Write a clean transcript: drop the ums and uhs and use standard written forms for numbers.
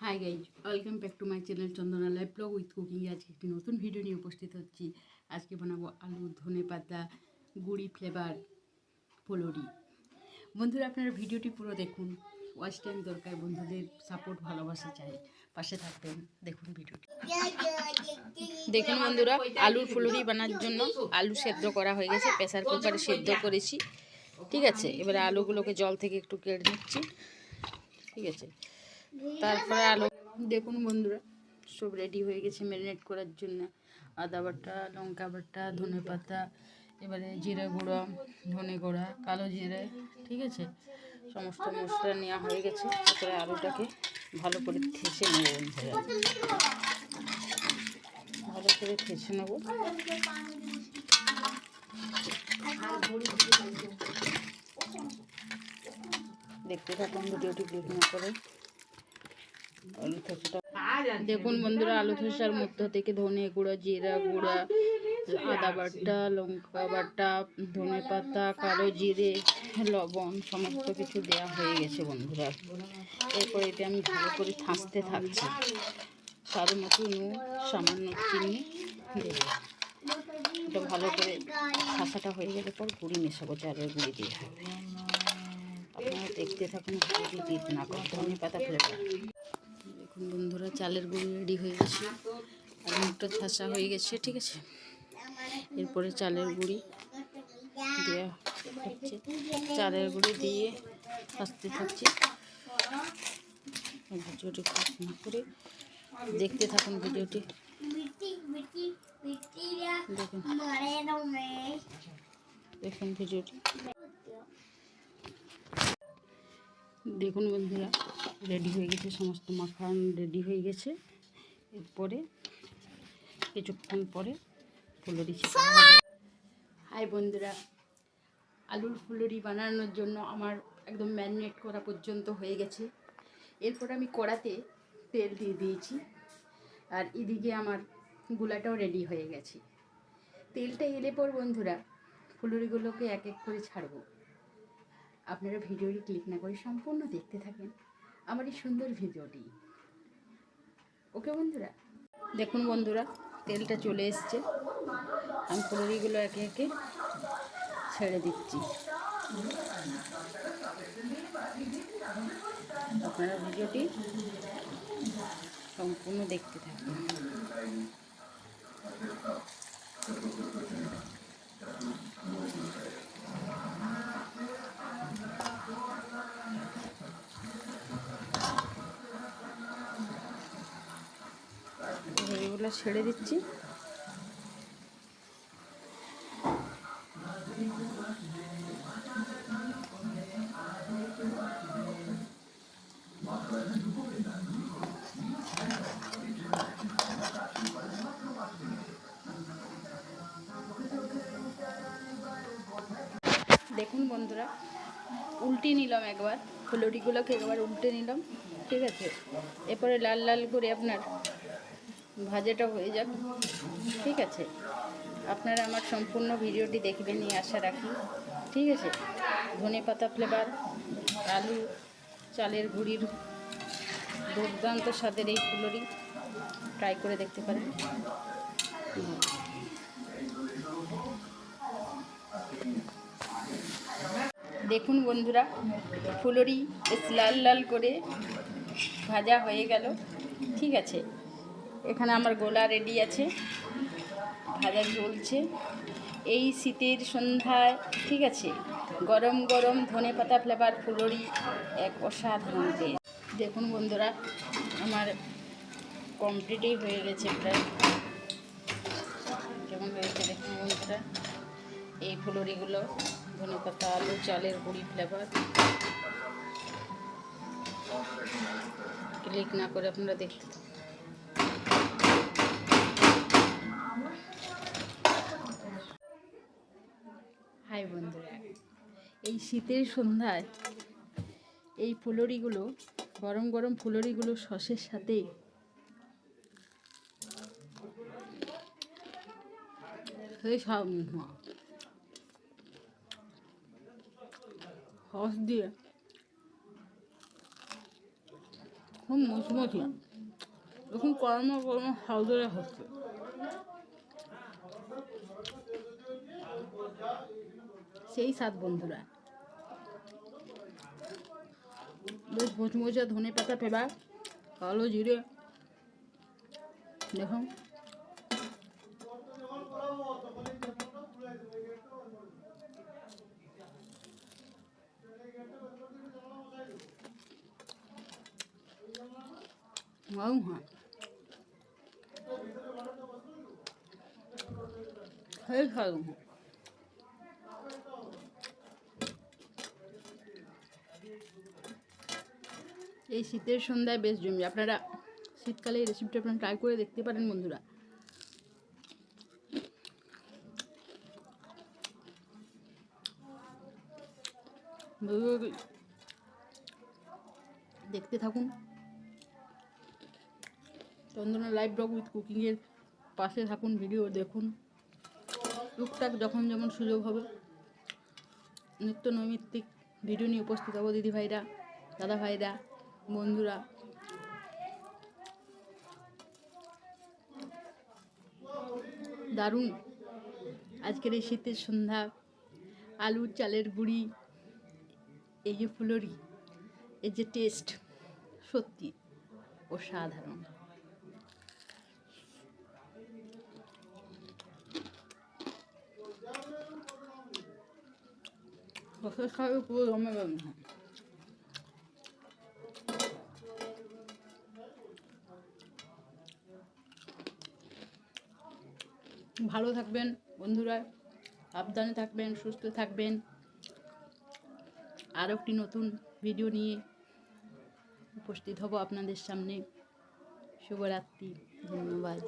Hi guys, welcome back to my channel Chandana live blog with cooking. আজকে একটি নতুন video নিয়ে উপস্থিত হচ্ছি। আজকে বানাবো আলু, ধনে পাতা, গুড়ি ফ্লেভার ফুলুরি। বন্ধুরা, আপনারা ভিডিওটি পুরো দেখুন। ওয়াচ টাইম দরকার, বন্ধুদের সাপোর্ট ভালোবাসা চাই, পাশে থাকবেন। দেখুন ভিডিওটি। দেখুন বন্ধুরা, আলুর ফুলুরি বানার জন্য আলু সেদ্ধ করা হয়ে গেছে, প্রেসার কুকারে সেদ্ধ করেছি। ঠিক আছে, এবারে আলুগুলোকে জল থেকে একটু কেটে নিচ্ছি। ঠিক আছে, তারপরে আলু দেখুন বন্ধুরা, সব রেডি হয়ে গেছে ম্যারিনেট করার জন্য। আদা বাটা, লঙ্কা বাটা, ধনে পাতা, এবারে জিরে গুঁড়ো, ধনে গুঁড়া, কালো জিরে। ঠিক আছে, সমস্ত মশলা নেওয়া হয়ে গেছে। তারপরে আলুটাকে ভালো করে থেঁচে নেব বন্ধুরা, ভালো করে থেঁচে নেব। দেখতে থাকুন ভিডিওটি ক্লিক না করে। আলু থেঁচাটা দেখুন বন্ধুরা, আলু থেঁচার মধ্যে থেকে ধনে গুঁড়া, জিরা গুঁড়া, আদা বাটা, লঙ্কা বাটা, ধনে পাতা, কালো জিরে, লবণ সমস্ত কিছু দেওয়া হয়ে গেছে বন্ধুরা। এরপর এটা আমি ভালো করে থাঁচতে থাকছি। স্বাদ মতো নুন, সামান্য চিনি দেবো। এটা ভালো করে ঠাসাটা হয়ে গেলে পর গুঁড়ি মেশাবো, চালের গুঁড়ি দিয়ে হবে। আপনারা দেখতে থাকুন, গুঁড়ি দিতে না করে ধনে পাতা ফ্লেভার। দেখুন বন্ধুরা, চালের গুঁড়ি রেডি হয়ে গেছে আর মুখটা ঠাসা হয়ে গেছে। ঠিক আছে, এরপরে চালের গুঁড়ি দেওয়া হচ্ছে। চালের গুঁড়ি দিয়ে ভাজতে থাকছি। ভিডিওটি না করে দেখতে থাকুন ভিডিওটি। দেখুন ভিডিওটি। দেখুন বন্ধুরা, রেডি হয়ে গেছে, সমস্ত মাখান রেডি হয়ে গেছে। এরপরে কিছুক্ষণ পরে ফুলুরি ছেঁকা হবে। হাই বন্ধুরা, আলুর ফুলুরি বানানোর জন্য আমার একদম ম্যারিনেট করা পর্যন্ত হয়ে গেছে। এরপর আমি কড়াতে তেল দিয়ে দিয়েছি, আর এদিকে আমার গুলাটাও রেডি হয়ে গেছে। তেলটা এলে পর বন্ধুরা, ফুলুরিগুলোকে এক এক করে ছাড়বো। আপনারা ভিডিওটি ক্লিক না করে সম্পূর্ণ দেখতে থাকেন আমার এই সুন্দর ভিডিওটি। ওকে বন্ধুরা, দেখুন বন্ধুরা, তেলটা চলে এসছে। আমি ফুলুরিগুলো একে একে ছেড়ে দিচ্ছি। আপনারা ভিডিওটি সম্পূর্ণ দেখতে থাকুন। এগুলো ছেড়ে দিচ্ছি। দেখুন বন্ধুরা, উল্টে নিলাম একবার, ফুলুরিগুলোকে একবার উল্টে নিলাম। ঠিক আছে, এরপরে লাল লাল করে আপনার ভাজাটা হয়ে যাক। ঠিক আছে, আপনারা আমার সম্পূর্ণ ভিডিওটি দেখবেন এই আশা রাখি। ঠিক আছে, ধনে পাতা ফ্লেভার আলু চালের গুঁড়ির দুর্দান্ত স্বাদের এই ফুলুরি ট্রাই করে দেখতে পারেন। দেখুন বন্ধুরা, ফুলুরি বেশ লাল লাল করে ভাজা হয়ে গেল। ঠিক আছে, এখানে আমার গোলা রেডি আছে, ভাজা চলছে। এই শীতের সন্ধ্যায় ঠিক আছে, গরম গরম ধনে পাতা ফ্লেভার ফুলুরি এক অসাধারণ টেস্ট। দেখুন বন্ধুরা, আমার কমপ্লিটই হয়ে গেছে প্রায়। কেমন হয়েছে দেখুন বন্ধুরা, এই ফুলুরিগুলো ধনে পাতা আলু চালের গুঁড়ি ফ্লেভার। ক্লিক না করে আপনারা দেখতে। হাই বন্ধুরা, এই শীতের সন্ধ্যায় এই ফুলুরিগুলো, গরম গরম ফুলুরিগুলো সসের সাথে সস দিয়ে খুব মুচমুচে, এখন কর্ম হাউদরে হচ্ছে। সেই স্বাদ বন্ধুরা, বেশ মুচমুচে ধনে পাতা ফেবা, কালো জিরে, দেখুন হ্যাঁ সেই স্বাদ। এই শীতের সন্ধ্যায় বেশ জমবে। আপনারা শীতকালে এই রেসিপিটা আপনারা ট্রাই করে দেখতে পারেন বন্ধুরা। দেখতে থাকুন চন্দনা লাইভ ব্লগ উইথ কুকিংয়ের পাশে থাকুন, ভিডিও দেখুন। টুকটাক যখন যেমন সুযোগ হবে নিত্য নৈমিত্তিক ভিডিও নিয়ে উপস্থিত হবো দিদি ভাইরা, দাদা ভাইরা, বন্ধুরা। দারুণ আজকের এই শীতের সন্ধ্যা, আলু চালের গুঁড়ি, এই যে ফুলরি, এই যে টেস্ট, সত্যি অসাধারণ। পুরো জমে গেল। ভালো থাকবেন বন্ধুরা, সাবধানে থাকবেন, সুস্থ থাকবেন। আরও একটি নতুন ভিডিও নিয়ে উপস্থিত হব আপনাদের সামনে। শুভরাত্রি, ধন্যবাদ।